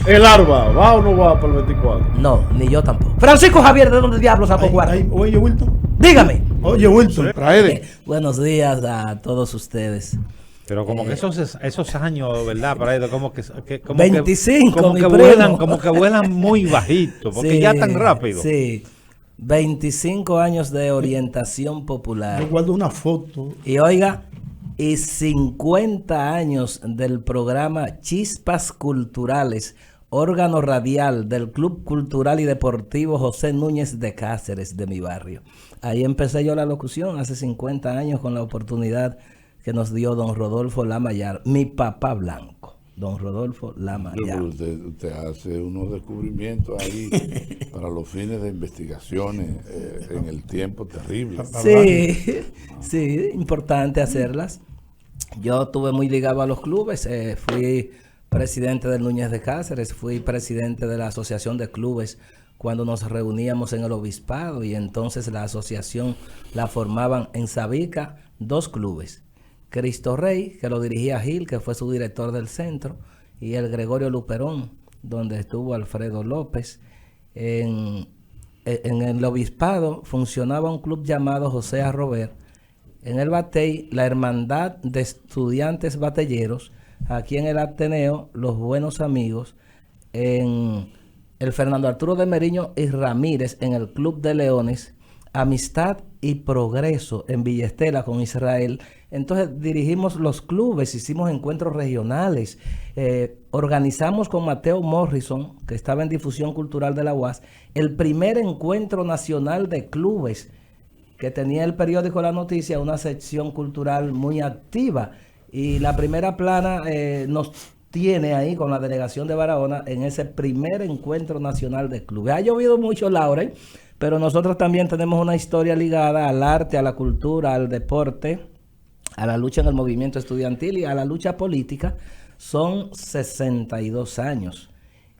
El Arba, ¿va o no va para el 24? No, ni yo tampoco. Francisco Javier, ¿de dónde diablos sacó cuarto? Oye, Wilton. Dígame. Oye, Wilton, trae. Buenos días a todos ustedes. Pero como que esos años, ¿verdad? Para eso, como que 25, como mi que primo. vuelan, como que vuelan muy bajito, porque Sí, ya tan rápido. Sí. 25 años de orientación popular. Yo guardo una foto. Y oiga, y 50 años del programa Chispas Culturales, órgano radial del Club Cultural y Deportivo José Núñez de Cáceres, de mi barrio. Ahí empecé yo la locución hace 50 años con la oportunidad que nos dio don Rodolfo Lamayar, mi papá blanco, don Rodolfo Lamayar. Usted hace unos descubrimientos ahí para los fines de investigaciones en el tiempo terrible. Sí, sí, importante hacerlas. Yo estuve muy ligado a los clubes, fui presidente del Núñez de Cáceres, fui presidente de la Asociación de Clubes cuando nos reuníamos en el obispado, y entonces la asociación la formaban en Sabica 2 clubes. Cristo Rey, que lo dirigía Gil, que fue su director del centro, y el Gregorio Luperón, donde estuvo Alfredo López. En el obispado funcionaba un club llamado José Arrober. En el Batey, la Hermandad de Estudiantes Batelleros. Aquí en el Ateneo, los Buenos Amigos. En el Fernando Arturo de Meriño y Ramírez, en el Club de Leones. Amistad y Progreso en Villa Estela con Israel. Entonces dirigimos los clubes, hicimos encuentros regionales, organizamos con Mateo Morrison, que estaba en Difusión Cultural de la UAS, el primer encuentro nacional de clubes, que tenía el periódico La Noticia, una sección cultural muy activa, y la primera plana nos tiene ahí con la delegación de Barahona en ese primer encuentro nacional de clubes. Ha llovido mucho, Laura, pero nosotros también tenemos una historia ligada al arte, a la cultura, al deporte, a la lucha en el movimiento estudiantil y a la lucha política. Son 62 años.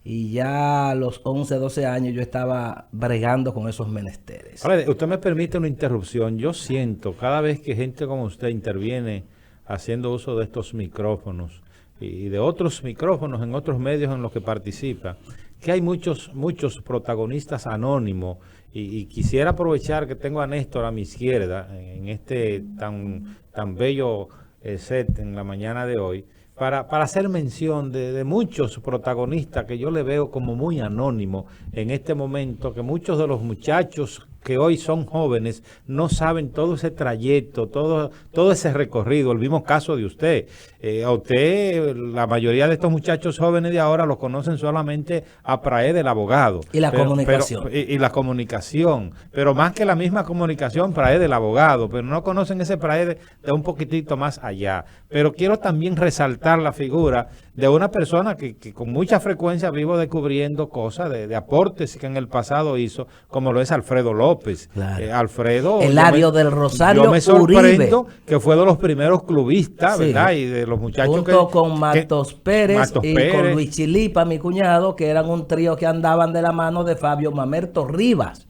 Y ya a los 11, 12 años yo estaba bregando con esos menesteres. Ahora, usted me permite una interrupción. Yo siento cada vez que gente como usted interviene haciendo uso de estos micrófonos y de otros micrófonos en otros medios en los que participa, que hay muchos protagonistas anónimos, y quisiera aprovechar que tengo a Néstor a mi izquierda en este tan bello set en la mañana de hoy, para hacer mención de muchos protagonistas que yo le veo como muy anónimos en este momento, que muchos de los muchachos que hoy son jóvenes no saben todo ese trayecto, todo ese recorrido. El mismo caso de usted. A usted, la mayoría de estos muchachos jóvenes de ahora los conocen solamente a Praed del abogado. Y la comunicación. Y la comunicación. Pero más que la misma comunicación, Praed del abogado. Pero no conocen ese Praed de un poquitito más allá. Pero quiero también resaltar la figura de una persona que con mucha frecuencia vivo descubriendo cosas de aportes que en el pasado hizo, como lo es Alfredo López. Claro. Alfredo. Eladio del Rosario Yo me sorprendo Uribe, que fue de los primeros clubistas, sí, ¿verdad? Y de los muchachos junto con Matos Pérez Matos y Pérez, con Luis Chilipa, mi cuñado, que eran un trío que andaban de la mano de Fabio Mamerto Rivas.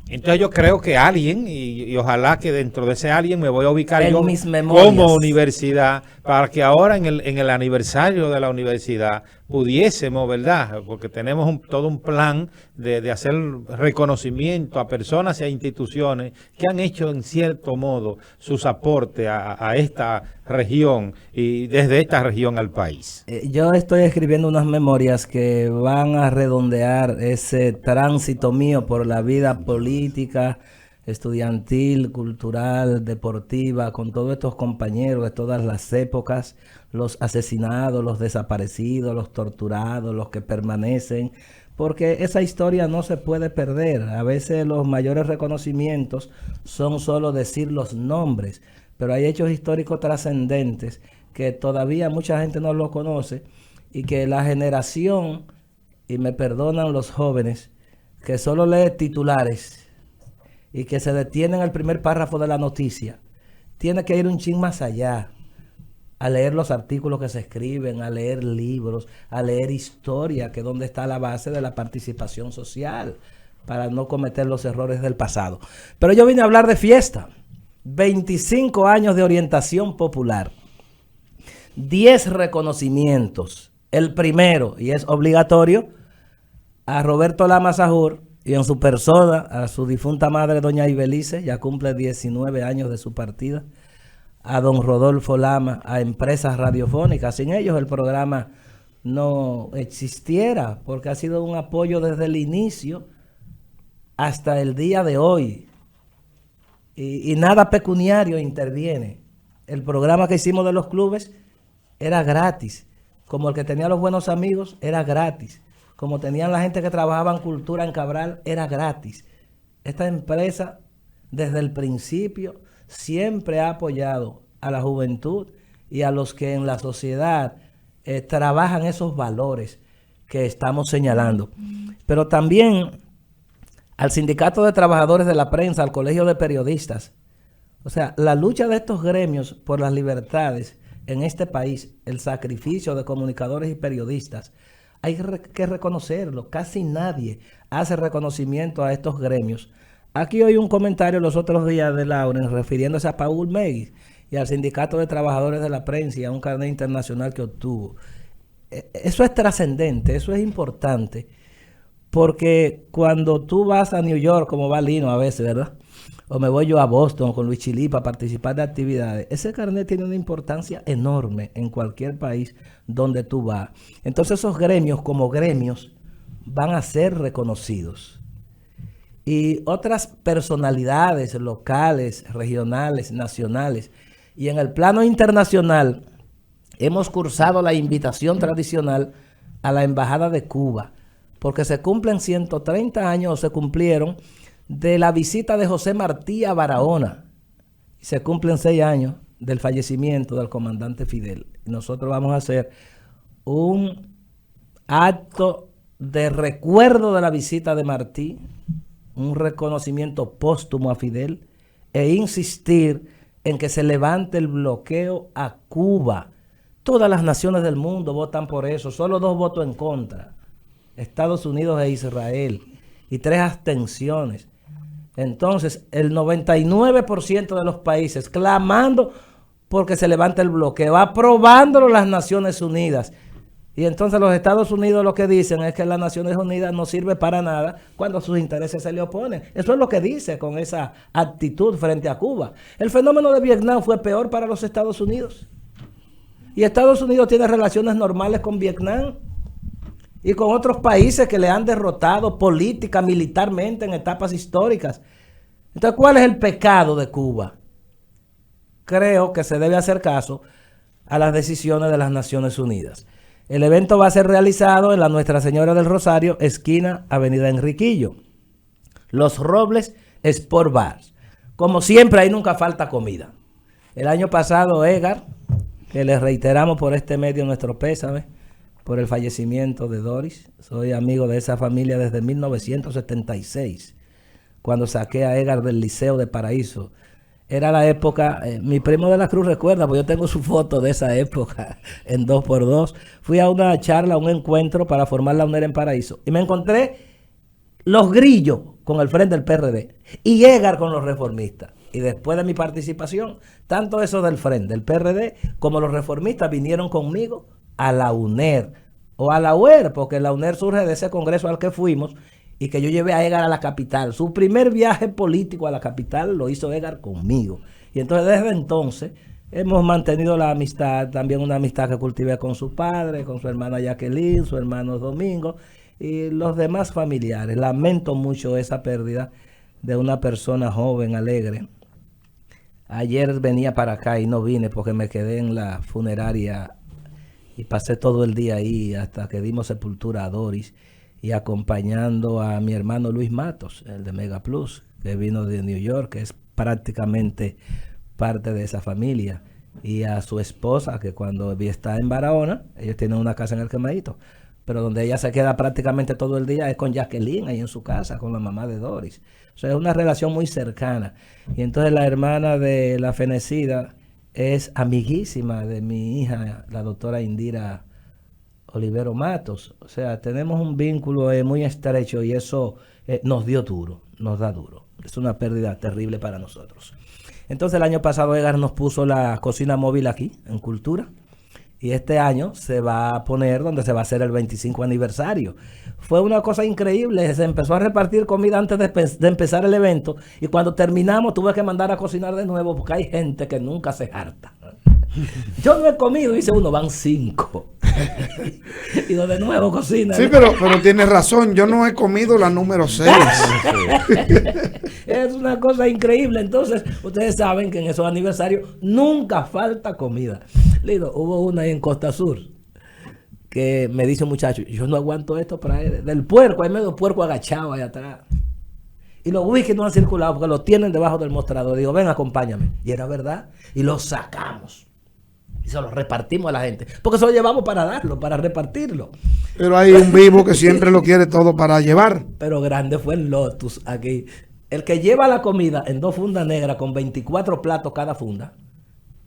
Entonces yo creo que alguien, y ojalá que dentro de ese alguien me voy a ubicar En yo mis memorias, como universidad, para que ahora en el aniversario de la universidad pudiésemos, ¿verdad? Porque tenemos todo un plan de hacer reconocimiento a personas y a instituciones que han hecho en cierto modo sus aportes a esta región y desde esta región al país. Yo estoy escribiendo unas memorias que van a redondear ese tránsito mío por la vida política, estudiantil, cultural, deportiva, con todos estos compañeros de todas las épocas, los asesinados, los desaparecidos, los torturados, los que permanecen, porque esa historia no se puede perder. A veces los mayores reconocimientos son solo decir los nombres, pero hay hechos históricos trascendentes que todavía mucha gente no lo conoce, y que la generación, y me perdonan los jóvenes, que solo lee titulares y que se detienen en el primer párrafo de la noticia, tiene que ir un chin más allá, a leer los artículos que se escriben, a leer libros, a leer historia, que es donde está la base de la participación social, para no cometer los errores del pasado. Pero yo vine a hablar de fiesta. 25 años de orientación popular, 10 reconocimientos El primero, y es obligatorio, a Roberto Lama Sajur y en su persona a su difunta madre, doña Ibelice, ya cumple 19 años de su partida, a don Rodolfo Lama, a Empresas Radiofónicas. Sin ellos el programa no existiera, porque ha sido un apoyo desde el inicio hasta el día de hoy. Y nada pecuniario interviene. El programa que hicimos de los clubes era gratis. Como el que tenía Los Buenos Amigos, era gratis. Como tenían la gente que trabajaba en cultura en Cabral, era gratis. Esta empresa, desde el principio, siempre ha apoyado a la juventud y a los que en la sociedad trabajan esos valores que estamos señalando. Pero también al Sindicato de Trabajadores de la Prensa, al Colegio de Periodistas. O sea, la lucha de estos gremios por las libertades en este país, el sacrificio de comunicadores y periodistas, hay que reconocerlo. Casi nadie hace reconocimiento a estos gremios. Aquí oí un comentario los otros días de Lauren refiriéndose a Paul Megis y al Sindicato de Trabajadores de la Prensa y a un carnet internacional que obtuvo. Eso es trascendente, eso es importante, porque cuando tú vas a New York, como va Lino a veces, ¿verdad? O me voy yo a Boston con Luis Chilí para participar de actividades, ese carnet tiene una importancia enorme en cualquier país donde tú vas. Entonces esos gremios como gremios van a ser reconocidos. Y otras personalidades locales, regionales, nacionales, y en el plano internacional hemos cursado la invitación tradicional a la Embajada de Cuba, porque se cumplen 130 años, o se cumplieron, de la visita de José Martí a Barahona. Y se cumplen 6 años del fallecimiento del comandante Fidel. Y nosotros vamos a hacer un acto de recuerdo de la visita de Martí, un reconocimiento póstumo a Fidel, e insistir en que se levante el bloqueo a Cuba. Todas las naciones del mundo votan por eso, solo 2 votos en contra, Estados Unidos e Israel, y 3 abstenciones. Entonces, el 99% de los países clamando porque se levante el bloqueo, aprobándolo las Naciones Unidas. Y entonces los Estados Unidos lo que dicen es que las Naciones Unidas no sirve para nada cuando sus intereses se le oponen. Eso es lo que dice con esa actitud frente a Cuba. El fenómeno de Vietnam fue peor para los Estados Unidos. Y Estados Unidos tiene relaciones normales con Vietnam y con otros países que le han derrotado política, militarmente en etapas históricas. Entonces, ¿cuál es el pecado de Cuba? Creo que se debe hacer caso a las decisiones de las Naciones Unidas. El evento va a ser realizado en la Nuestra Señora del Rosario, esquina Avenida Enriquillo. Los Robles Sport Bar. Como siempre, ahí nunca falta comida. El año pasado, Edgar, que les reiteramos por este medio nuestro pésame por el fallecimiento de Doris. Soy amigo de esa familia desde 1976, cuando saqué a Edgar del Liceo de Paraíso. Era la época, mi primo de la Cruz recuerda, pues yo tengo su foto de esa época en 2x2. Fui a una charla, a un encuentro para formar la UNER en Paraíso. Y me encontré los grillos con el frente del PRD y Edgar con los reformistas. Y después de mi participación, tanto esos del frente, del PRD, como los reformistas vinieron conmigo a la UNER o a la UER, porque la UNER surge de ese congreso al que fuimos y que yo llevé a Edgar a la capital. Su primer viaje político a la capital lo hizo Edgar conmigo. Y entonces desde entonces hemos mantenido la amistad, también una amistad que cultivé con su padre, con su hermana Jacqueline, su hermano Domingo y los demás familiares. Lamento mucho esa pérdida de una persona joven, alegre. Ayer venía para acá y no vine porque me quedé en la funeraria y pasé todo el día ahí hasta que dimos sepultura a Doris y acompañando a mi hermano Luis Matos, el de Mega Plus, que vino de New York, que es prácticamente parte de esa familia, y a su esposa, que cuando está en Barahona, ellos tienen una casa en el Quemadito, pero donde ella se queda prácticamente todo el día es con Jacqueline, ahí en su casa, con la mamá de Doris. O sea, es una relación muy cercana. Y entonces la hermana de la fenecida es amiguísima de mi hija, la doctora Indira Olivero Matos. O sea, tenemos un vínculo muy estrecho y eso nos dio duro, nos da duro. Es una pérdida terrible para nosotros. Entonces el año pasado Edgar nos puso la cocina móvil aquí, en Cultura, Y este año se va a poner donde se va a hacer el 25 aniversario. Fue una cosa increíble. Se empezó a repartir comida antes de empezar el evento. Y cuando terminamos tuve que mandar a cocinar de nuevo porque hay gente que nunca se harta. Yo no he comido, dice uno, van 5. Y de nuevo cocina. Sí, pero tienes razón, yo no he comido la número 6. Es una cosa increíble. Entonces, ustedes saben que en esos aniversarios nunca falta comida. Lido, hubo una ahí en Costa Sur que me dice un muchacho, yo no aguanto esto del puerco, hay medio puerco agachado ahí atrás. Y los whisky no han circulado porque los tienen debajo del mostrador. Digo, ven, acompáñame. Y era verdad. Y los sacamos. Y se los repartimos a la gente. Porque se lo llevamos para darlo, para repartirlo. Pero hay un vivo que siempre lo quiere todo para llevar. Pero grande fue el Lotus aquí. El que lleva la comida en 2 fundas negras con 24 platos cada funda,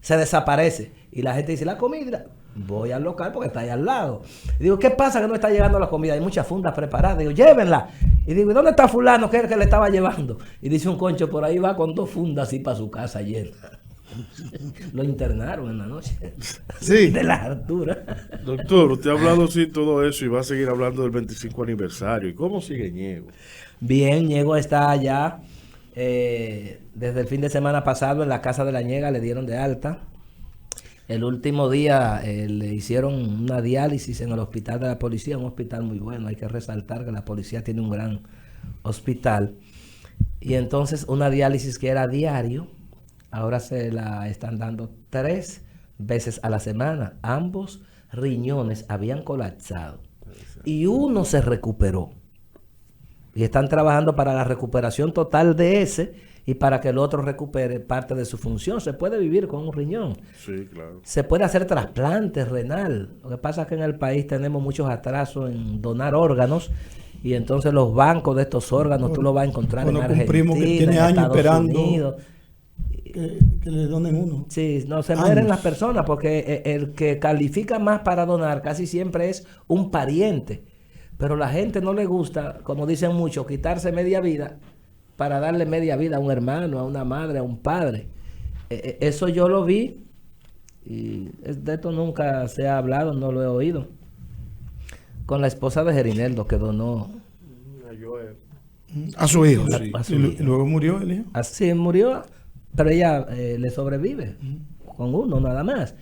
se desaparece. Y la gente dice, la comida, voy al local porque está ahí al lado. Y digo, ¿qué pasa que no está llegando la comida? Hay muchas fundas preparadas. Digo, llévenla. Y digo, ¿y dónde está fulano que es el que le estaba llevando? Y dice un concho, por ahí va con 2 fundas así para su casa llena. Lo internaron en la noche. Sí. De las alturas. Doctor, usted ha hablado así todo eso y va a seguir hablando del 25 aniversario. ¿Y cómo sigue Ñego? Bien, Ñego está allá. Desde el fin de semana pasado en la casa de la Ñega le dieron de alta. El último día le hicieron una diálisis en el hospital de la policía, un hospital muy bueno. Hay que resaltar que la policía tiene un gran hospital. Y entonces una diálisis que era diario, ahora se la están dando 3 veces a la semana. Ambos riñones habían colapsado y uno se recuperó. Y están trabajando para la recuperación total de ese y para que el otro recupere parte de su función. Se puede vivir con un riñón. Sí, claro. Se puede hacer trasplante renal. Lo que pasa es que en el país tenemos muchos atrasos en donar órganos. Y entonces los bancos de estos órganos tú los vas a encontrar en Argentina, un primo que tiene en años Estados esperando Unidos. que le donen uno. Sí, no se Años. mueren las personas porque el que califica más para donar casi siempre es un pariente. Pero la gente no le gusta, como dicen muchos, quitarse media vida para darle media vida a un hermano, a una madre, a un padre. Eso yo lo vi y de esto nunca se ha hablado, no lo he oído. Con la esposa de Gerineldo que donó A su hijo. Sí. a su Y hijo. luego murió el hijo. Así murió, pero ella le sobrevive con uno nada más.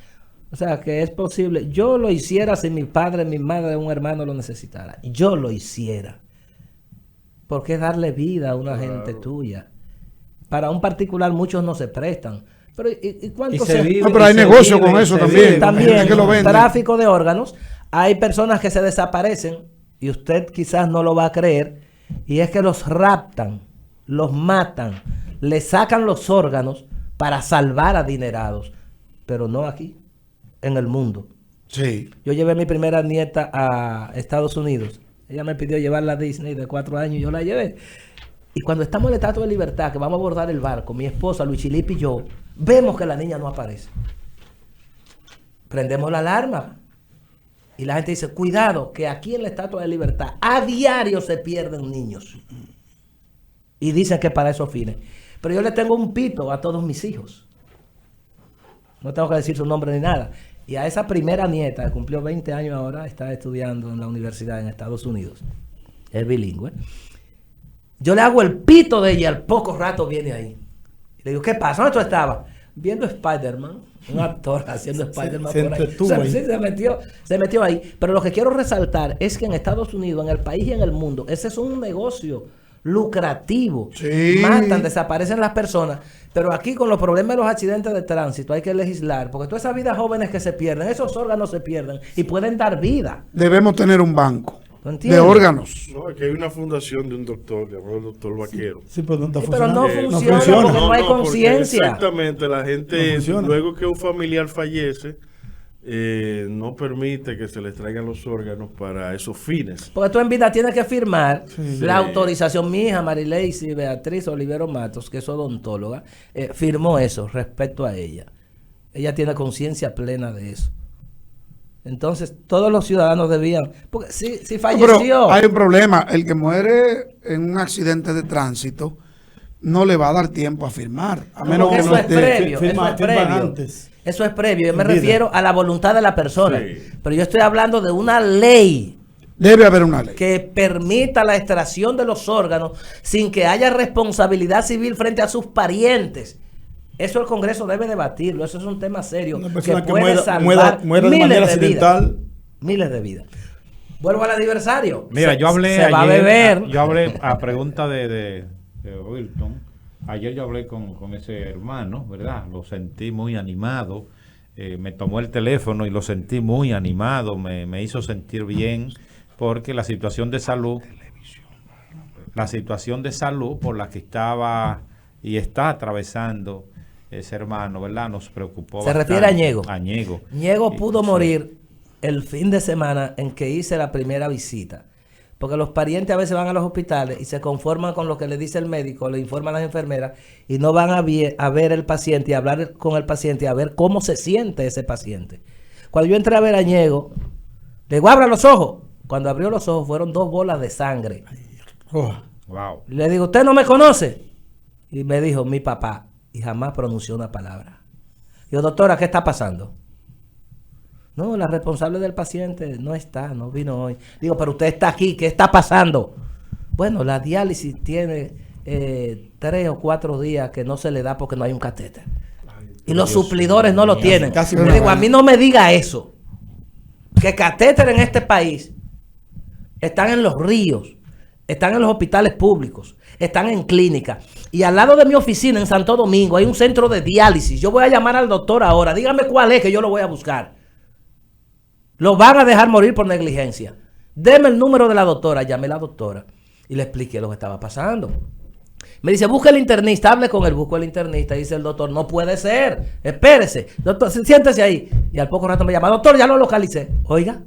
O sea que es posible. Yo lo hiciera si mi padre, mi madre, un hermano lo necesitara. Yo lo hiciera. ¿Por qué darle vida a una gente tuya? Para un particular muchos no se prestan. Pero ¿y cuánto se vive, No, pero hay y se negocio vive, con y eso se también. vive. también Gente que lo vende. tráfico de órganos? Hay personas que se desaparecen y usted quizás no lo va a creer. Y es que los raptan, los matan, le sacan los órganos para salvar adinerados. Pero no aquí, en el mundo. Sí. Yo llevé a mi primera nieta a Estados Unidos. Ella me pidió llevarla a Disney de 4 años y yo la llevé. Y cuando estamos en la Estatua de Libertad, que vamos a abordar el barco, mi esposa, Luis Chilipi y yo, vemos que la niña no aparece. Prendemos la alarma. Y la gente dice, cuidado, que aquí en la Estatua de Libertad a diario se pierden niños. Y dicen que para esos fines. Pero yo le tengo un pito a todos mis hijos. No tengo que decir su nombre ni nada. Y a esa primera nieta, que cumplió 20 años ahora, está estudiando en la universidad en Estados Unidos. Es bilingüe. Yo le hago el pito de ella, al poco rato viene ahí. Y le digo, ¿qué pasa? ¿Dónde tú estabas? Viendo Spider-Man, un actor haciendo Spider-Man se por ahí. entretuvo ahí. Sí, se metió ahí. Pero lo que quiero resaltar es que en Estados Unidos, en el país y en el mundo, ese es un negocio lucrativo. Sí. Matan, desaparecen las personas. Pero aquí con los problemas de los accidentes de tránsito hay que legislar, porque todas esas vidas jóvenes que se pierden, esos órganos se pierden y pueden dar vida. Debemos tener un banco ¿Tú de entiendes? órganos. No, aquí hay una fundación de un doctor llamado el doctor Vaquero. Sí, pero no está Sí, pero funcionando. no funciona porque no hay porque conciencia. Exactamente, la No gente, funciona. luego que un familiar fallece, no permite que se les traigan los órganos para esos fines. Porque tú en vida tienes que firmar Sí. la autorización. Mi hija Marileisi Beatriz Olivero Matos, que es odontóloga, firmó eso respecto a ella. Ella tiene conciencia plena de eso. Entonces, todos los ciudadanos debían... Porque si Pero falleció... hay un problema. El que muere en un accidente de tránsito no le va a dar tiempo a firmar. A menos Porque que eso no es esté. previo, firma- eso es firma previo. antes. Eso es previo. Yo me En vida. refiero a la voluntad de la persona. Sí. Pero yo estoy hablando de una ley Debe haber una ley. que permita la extracción de los órganos sin que haya responsabilidad civil frente a sus parientes. Eso el Congreso debe debatirlo. Eso es un tema serio Una que persona que puede salvar muera de miles manera de vidas. accidental. Miles de vidas. Vuelvo al aniversario. Mira, yo hablé se va a ayer, beber. yo hablé a pregunta de Wilton. Ayer yo hablé con ese hermano, ¿verdad? Lo sentí muy animado. Me tomó el teléfono y lo sentí muy animado. Me hizo sentir bien porque la situación de salud por la que estaba y está atravesando ese hermano, ¿verdad? Nos preocupó Se bastante. refiere a Ñego. A Ñego. Ñego pudo Sí. morir el fin de semana en que hice la primera visita. Porque los parientes a veces van a los hospitales y se conforman con lo que le dice el médico, le informan las enfermeras y no van a ver el paciente y hablar con el paciente, a ver cómo se siente ese paciente. Cuando yo entré a ver a Ñego, le digo, abra los ojos. Cuando abrió los ojos fueron 2 bolas de sangre. Oh, Wow. Le digo, ¿usted no me conoce? Y me dijo, mi papá. Y jamás pronunció una palabra. Digo, doctora, ¿qué está pasando? No, la responsable del paciente no está, no vino hoy. Digo, pero usted está aquí, ¿qué está pasando? Bueno, la diálisis tiene 3 o 4 días que no se le da porque no hay un catéter. Y los suplidores no lo tienen. casi Le una digo, a vez. mí no me diga eso. Que catéter en este país están en los ríos, están en los hospitales públicos, están en clínicas. Y al lado de mi oficina en Santo Domingo hay un centro de diálisis. Yo voy a llamar al doctor ahora. Dígame cuál es que yo lo voy a buscar. Lo van a dejar morir por negligencia. Deme el número de la doctora. Llamé a la doctora y le expliqué lo que estaba pasando. Me dice, busque el internista, hable con él. Busco el internista y dice el doctor, no puede ser. Espérese. Doctor, siéntese ahí. Y al poco rato me llama, doctor, ya lo localicé. Oiga.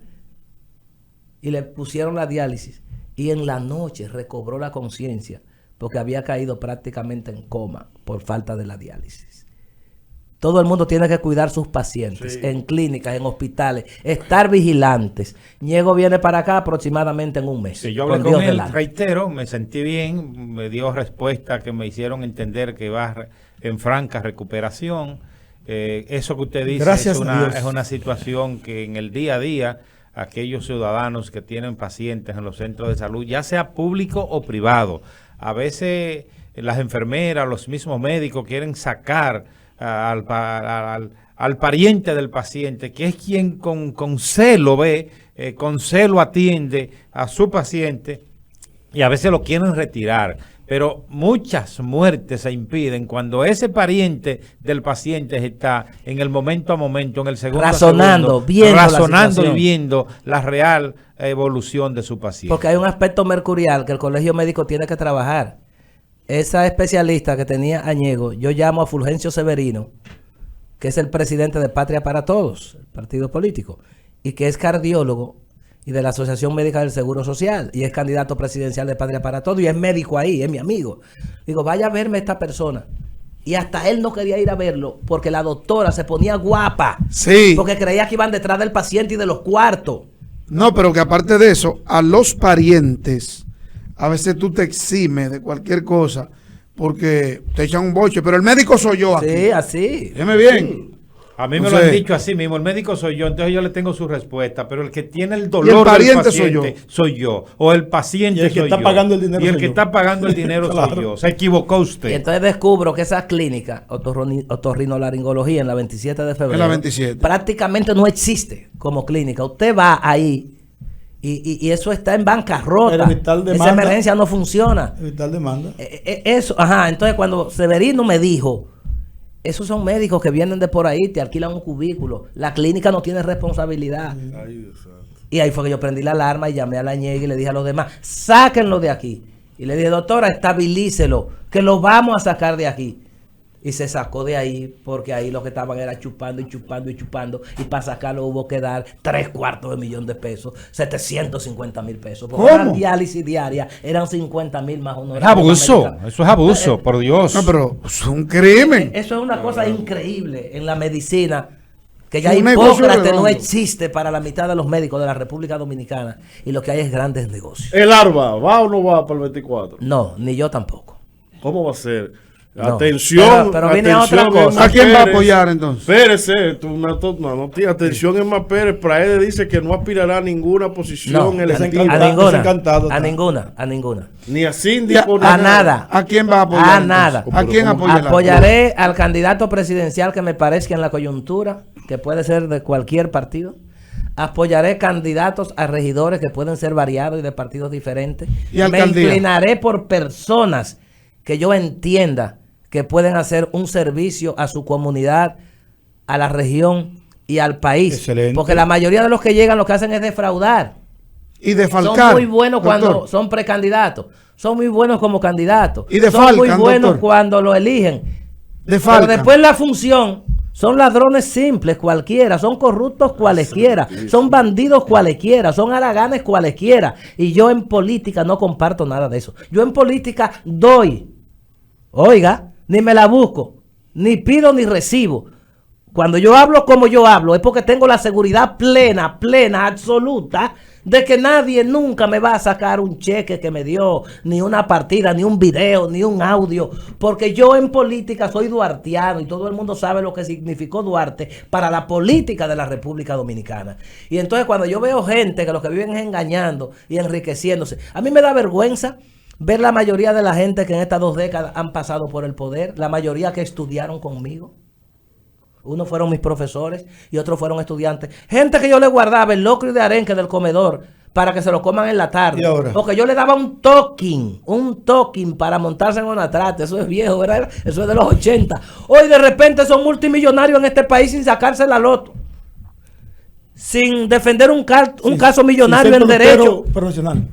Y le pusieron la diálisis. Y en la noche recobró la conciencia porque había caído prácticamente en coma por falta de la diálisis. Todo el mundo tiene que cuidar sus pacientes, Sí. en clínicas, en hospitales, estar vigilantes. Ñego viene para acá aproximadamente en un mes. Si yo hablé con con Dios él, delante. reitero, me sentí bien, me dio respuesta que me hicieron entender que va en franca recuperación. Eso que usted dice Gracias a Dios. es una situación que en el día a día aquellos ciudadanos que tienen pacientes en los centros de salud, ya sea público o privado, a veces las enfermeras, los mismos médicos quieren sacar al pariente del paciente, que es quien con celo ve, con celo atiende a su paciente, y a veces lo quieren retirar. Pero muchas muertes se impiden cuando ese pariente del paciente está en el momento a momento, en el segundo a Razonando, segundo, viendo la razonando y situación. viendo la real evolución de su paciente. Porque hay un aspecto mercurial que el colegio médico tiene que trabajar. Esa especialista que tenía Añego, yo llamo a Fulgencio Severino, que es el presidente de Patria para Todos, el partido político, y que es cardiólogo y de la Asociación Médica del Seguro Social, y es candidato presidencial de Patria para Todos, y es médico ahí, es mi amigo. Digo, vaya a verme esta persona. Y hasta él no quería ir a verlo, porque la doctora se ponía guapa, Sí. porque creía que iban detrás del paciente y de los cuartos. No, pero que aparte de eso, a los parientes, a veces tú te eximes de cualquier cosa porque te echan un boche, pero el médico soy yo aquí. Sí, así. Déjeme bien. A mí me lo Entonces, han dicho así mismo, el médico soy yo, entonces yo le tengo su respuesta, pero el que tiene el Y el dolor pariente del soy yo. paciente soy yo, o el paciente Y el que soy está yo. pagando el dinero Y el soy que yo. está pagando el dinero soy Claro. yo. Se equivocó usted. Y entonces descubro que esa clínica, otorrinolaringología, en la 27 de febrero, En la 27. prácticamente no existe como clínica. Usted va ahí y eso está en bancarrota. El hospital Esa demanda. emergencia no funciona. Evitar demanda. Eso, ajá. Entonces cuando Severino me dijo, esos son médicos que vienen de por ahí, te alquilan un cubículo. La clínica no tiene responsabilidad. Ay, Dios santo. Y ahí fue que yo prendí la alarma y llamé a la Ñegue y le dije a los demás, sáquenlo de aquí. Y le dije, doctora, estabilícelo, que lo vamos a sacar de aquí. Y se sacó de ahí porque ahí lo que estaban era chupando y chupando y chupando. Y para sacarlo hubo que dar 3/4 de pesos, 750,000 pesos. Porque ¿Cómo? una diálisis diaria eran 50,000 más Es honorarios. abuso, americanos. eso es abuso, por Dios. No, pero es un crimen. Eso es una cosa increíble en la medicina, que ya Un negocio Hipócrates no redondo. existe para la mitad de los médicos de la República Dominicana y lo que hay es grandes negocios. ¿El ARBA va o no va para el 24? No, ni yo tampoco. ¿Cómo va a ser? No, Atención, pero viene otra atención, cosa. Emma ¿A quién va a Pérez. apoyar entonces? Espérese, atención, Emma Pérez. Praede dice que no aspirará a ninguna posición No, electiva. a ninguna. Ni a síndico, ni A nada. ¿A quién va a apoyar? A entonces? nada. ¿A quién apoyará? Apoyaré al candidato presidencial que me parezca en la coyuntura, que puede ser de cualquier partido. Apoyaré candidatos a regidores que pueden ser variados y de partidos diferentes. ¿Y Me alcaldía? inclinaré por personas que yo entienda que pueden hacer un servicio a su comunidad, a la región y al país. Excelente. Porque la mayoría de los que llegan lo que hacen es defraudar. Y de Son Falcar. muy buenos cuando doctor. son precandidatos. Son muy buenos como candidatos. Y de son muy Falcan, buenos doctor. cuando lo eligen. De Pero Falcan. después la función son ladrones simples cualquiera, son corruptos cualesquiera, son bandidos cualesquiera, son haraganes cualesquiera. Y yo en política no comparto nada de eso. Yo en política doy. Oiga, ni me la busco, ni pido ni recibo. Cuando yo hablo como yo hablo es porque tengo la seguridad plena, absoluta de que nadie nunca me va a sacar un cheque que me dio, ni una partida, ni un video, ni un audio, porque yo en política soy duartiano y todo el mundo sabe lo que significó Duarte para la política de la República Dominicana. Y entonces cuando yo veo gente que lo que viven es engañando y enriqueciéndose, a mí me da vergüenza ver la mayoría de la gente que en estas 2 décadas han pasado por el poder, la mayoría que estudiaron conmigo. Unos fueron mis profesores y otros fueron estudiantes. Gente que yo le guardaba el locro de arenque del comedor para que se lo coman en la tarde. ¿Y ahora? Porque yo le daba un token para montarse en una trata. Eso es viejo, ¿verdad? Eso es de los 80. Hoy de repente son multimillonarios en este país sin sacarse la loto. Sin defender un caso millonario en derecho. Profesional.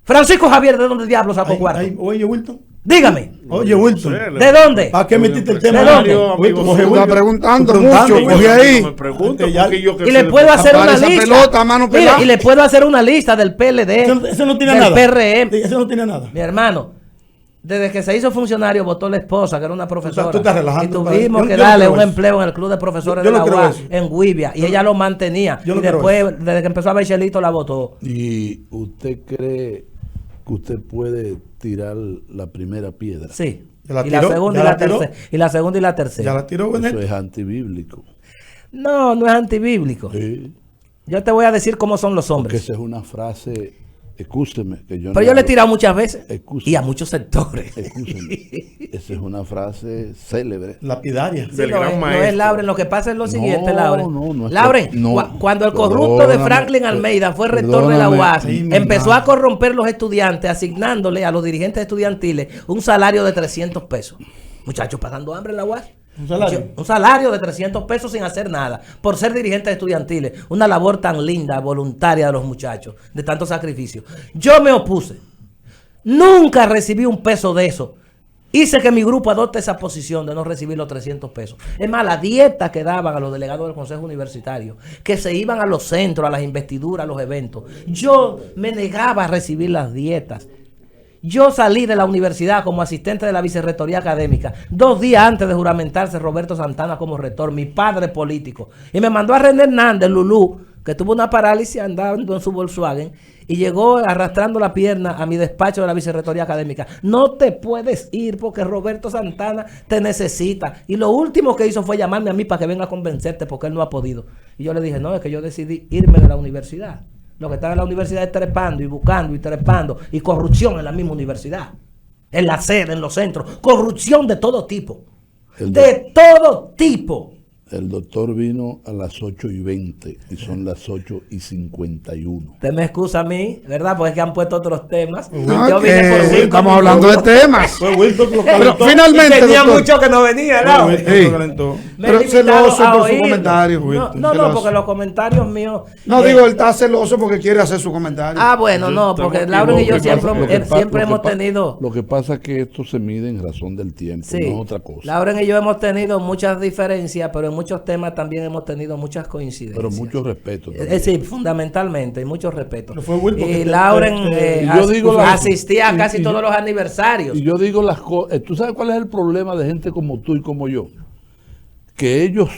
Francisco Javier, ¿de dónde diablos sacó cuarto? Oye, Wilton. Dígame, Oye, Wilton. ¿de dónde? ¿Para qué metiste el tema? ¿De dónde? Wilton, coge, Está Wilton. preguntando Tú mucho, Wilton. coge ahí. Me pregunto, Ya- porque yo que Y le sé puedo de- hacer una Para esa lista. pelota, mano Mire, pelada. y le puedo hacer una lista del PLD, Eso no tiene del nada. PRM. Eso no tiene nada. Mi hermano, desde que se hizo funcionario, votó la esposa, que era una profesora. Tú estás relajando, y tuvimos yo que no darle creo un eso. empleo en el club de profesores Yo de no la creo UAS eso. en Guivia. Y ella lo mantenía. Yo no Y creo después, desde que empezó a ver Chelito, la votó. ¿Y usted cree que usted puede tirar la primera piedra? Sí. ¿Ya la Y la tiró? segunda ¿Ya y la la tiró? tercera. Y la segunda y la tercera. Ya la tiró, Benet. Eso es antibíblico. No, no es antibíblico. Sí, Yo te voy a decir cómo son los porque hombres. esa es una frase, excúseme, que yo Pero no yo le he hablo- tirado muchas veces. Excúseme. Y a muchos sectores. Excúseme. Esa es una frase célebre. Lapidaria. Sí, del no, gran no maestro. es Lauren, lo que pasa es lo siguiente, Lauren. no es Lauren, no. cuando el corrupto de Perdóname, Franklin Almeida fue rector de la perdóname. UAS, Ay, mi empezó madre. a corromper los estudiantes, asignándole a los dirigentes estudiantiles un salario de 300 pesos. Muchachos, pasando hambre en la UAS. ¿Un salario? Un salario de 300 pesos sin hacer nada, por ser dirigentes estudiantiles. Una labor tan linda, voluntaria de los muchachos, de tanto sacrificio. Yo me opuse. Nunca recibí un peso de eso. Hice que mi grupo adopte esa posición de no recibir los 300 pesos. Es más, la dieta que daban a los delegados del Consejo Universitario, que se iban a los centros, a las investiduras, a los eventos. Yo me negaba a recibir las dietas. Yo salí de la universidad como asistente de la vicerrectoría académica 2 días antes de juramentarse Roberto Santana como rector, mi padre político. Y me mandó a René Hernández, Lulú, que tuvo una parálisis andando en su Volkswagen y llegó arrastrando la pierna a mi despacho de la vicerrectoría académica. No te puedes ir porque Roberto Santana te necesita. Y lo último que hizo fue llamarme a mí para que venga a convencerte porque él no ha podido. Y yo le dije, no, es que yo decidí irme de la universidad. Lo que están en la universidad es trepando y buscando y trepando y corrupción en la misma universidad, en la sede, en los centros, corrupción de todo tipo, de todo tipo. El doctor vino a las 8:20 y son las 8:51. Usted me excusa a mí, ¿verdad? Porque es que han puesto otros temas. No, Yo que vine por 5 estamos hablando de minutos. temas. Fue Wilton que lo Pero calentó. finalmente, Y tenía doctor, mucho que no venía, Fue ¿no? Wilton que Sí. lo calentó. Me pero he limitado celoso a por su oír. comentario, No, Wilton, no, celoso. porque los comentarios míos. No, digo, él está celoso porque quiere hacer su comentario. Ah, bueno, no, porque Lauren y yo siempre hemos tenido. Lo que pasa es que esto se mide en razón del tiempo, Sí, no es otra cosa. Lauren y yo hemos tenido muchas diferencias, pero en muchos temas también hemos tenido muchas coincidencias. Pero mucho respeto. también. Sí, fundamentalmente, y mucho respeto. Pero fue Wilton que Y te- Lauren te- yo digo la- asistía a casi y- todos los aniversarios. Y yo digo las cosas. ¿Tú sabes cuál es el problema de gente como tú y como yo? Que ellos,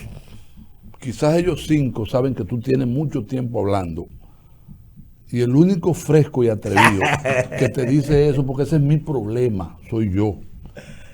quizás ellos 5, saben que tú tienes mucho tiempo hablando. Y el único fresco y atrevido que te dice eso, porque ese es mi problema, soy yo.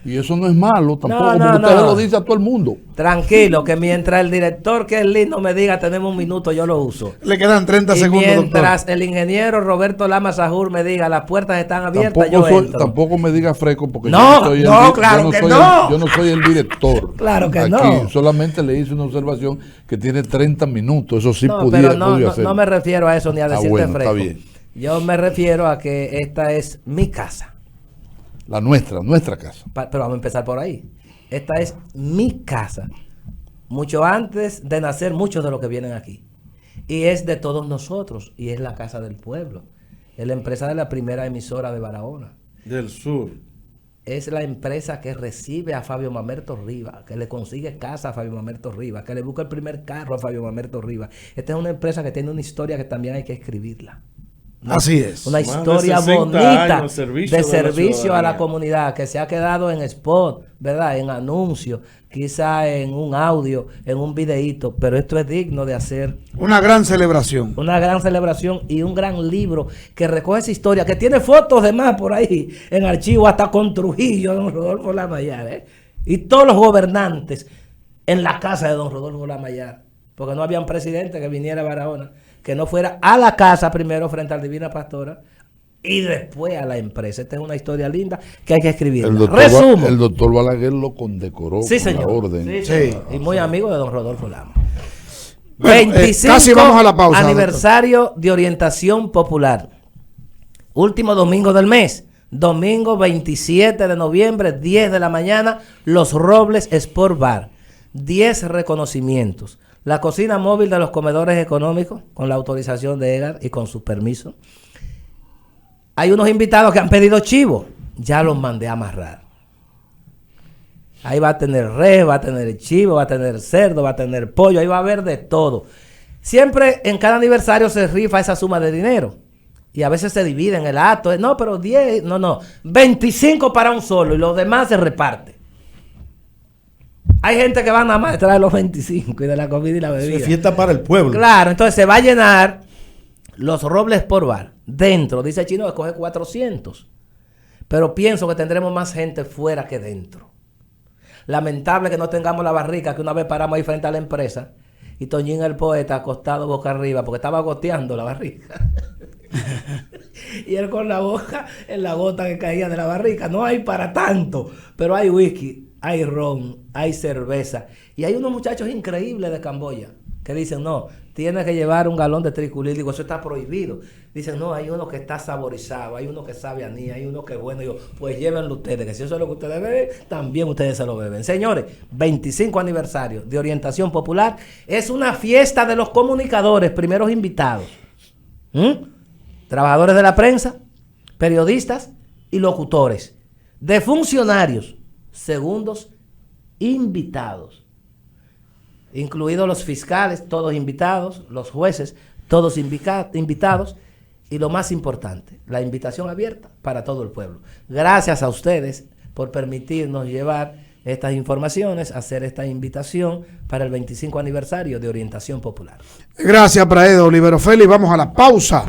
Y eso no es malo tampoco, No, porque no, usted no. lo dice a todo el mundo. Tranquilo, que mientras el director, que es lindo, me diga tenemos un minuto, yo lo uso. Le quedan 30 Y segundos, mientras doctor. el ingeniero Roberto Lama Sajur me diga las puertas están abiertas, yo entro. Tampoco me diga fresco, porque No, yo no, claro que no. yo no soy el director. Claro que Aquí no. solamente le hice una observación que tiene 30 minutos. Eso sí No, podía pero no hacer. no me refiero a eso ni a decirte bueno, fresco. está bien. Yo me refiero a que esta es mi casa. La nuestra casa. Pero vamos a empezar por ahí. Esta es mi casa. Mucho antes de nacer muchos de los que vienen aquí. Y es de todos nosotros. Y es la casa del pueblo. Es la empresa de la primera emisora de Barahona. Del sur. Es la empresa que recibe a Fabio Mamerto Rivas, que le consigue casa a Fabio Mamerto Rivas, que le busca el primer carro a Fabio Mamerto Rivas. Esta es una empresa que tiene una historia que también hay que escribirla. Así es. Una Más de historia 60 bonita años, servicio de de la servicio a la ciudadanía. comunidad, que se ha quedado en spot, ¿verdad? En anuncios, quizá en un audio, en un videíto, pero esto es digno de hacer Una gran celebración. una gran celebración y un gran libro que recoge esa historia, que tiene fotos de más por ahí en archivo, hasta con Trujillo, don Rodolfo Lamayar, ¿eh? Y todos los gobernantes en la casa de don Rodolfo Lamayar, porque no había un presidente que viniera a Barahona, que no fuera a la casa primero frente al Divina Pastora y después a la empresa. Esta es una historia linda que hay que escribir. Resumo. El doctor Balaguer lo condecoró Sí, con señor. la orden. Sí, Sí. señor. Y muy amigo de don Rodolfo Lama. Bueno, 25 casi vamos a la pausa, aniversario de orientación popular. Último domingo del mes. Domingo 27 de noviembre, 10 de la mañana, Los Robles Sport Bar. 10 reconocimientos. La cocina móvil de los comedores económicos, con la autorización de EGAR y con su permiso. Hay unos invitados que han pedido chivo. Ya los mandé a amarrar. Ahí va a tener res, va a tener chivo, va a tener cerdo, va a tener pollo, ahí va a haber de todo. Siempre en cada aniversario se rifa esa suma de dinero. Y a veces se divide en el acto. No, pero 10, no. 25 para un solo y los demás se reparte. Hay gente que va nada más a traer los 25 y de la comida y la bebida. Es fiesta para el pueblo. Claro, entonces se va a llenar Los Robles por Bar. Dentro, dice el chino, escoge 400. Pero pienso que tendremos más gente fuera que dentro. Lamentable que no tengamos la barrica, que una vez paramos ahí frente a la empresa y Toñín el poeta acostado boca arriba porque estaba goteando la barrica. Y él con la boca en la gota que caía de la barrica. No hay para tanto, pero hay whisky, hay ron, hay cerveza. Y hay unos muchachos increíbles de Camboya que dicen, no, tienes que llevar un galón de triculil. Digo, eso está prohibido. Dicen, no, hay uno que está saborizado, hay uno que sabe a anís, hay uno que es bueno. Digo, pues llévenlo ustedes, que si eso es lo que ustedes beben, también ustedes se lo beben. Señores, 25 aniversario de Orientación Popular. Es una fiesta de los comunicadores, primeros invitados. Trabajadores de la prensa, periodistas y locutores. De funcionarios, segundos invitados. Incluidos los fiscales, todos invitados, los jueces, todos invitados, y lo más importante, la invitación abierta para todo el pueblo. Gracias a ustedes por permitirnos llevar estas informaciones, hacer esta invitación para el 25 aniversario de Orientación Popular. Gracias, Praedo Olivero Félix. Vamos a la pausa.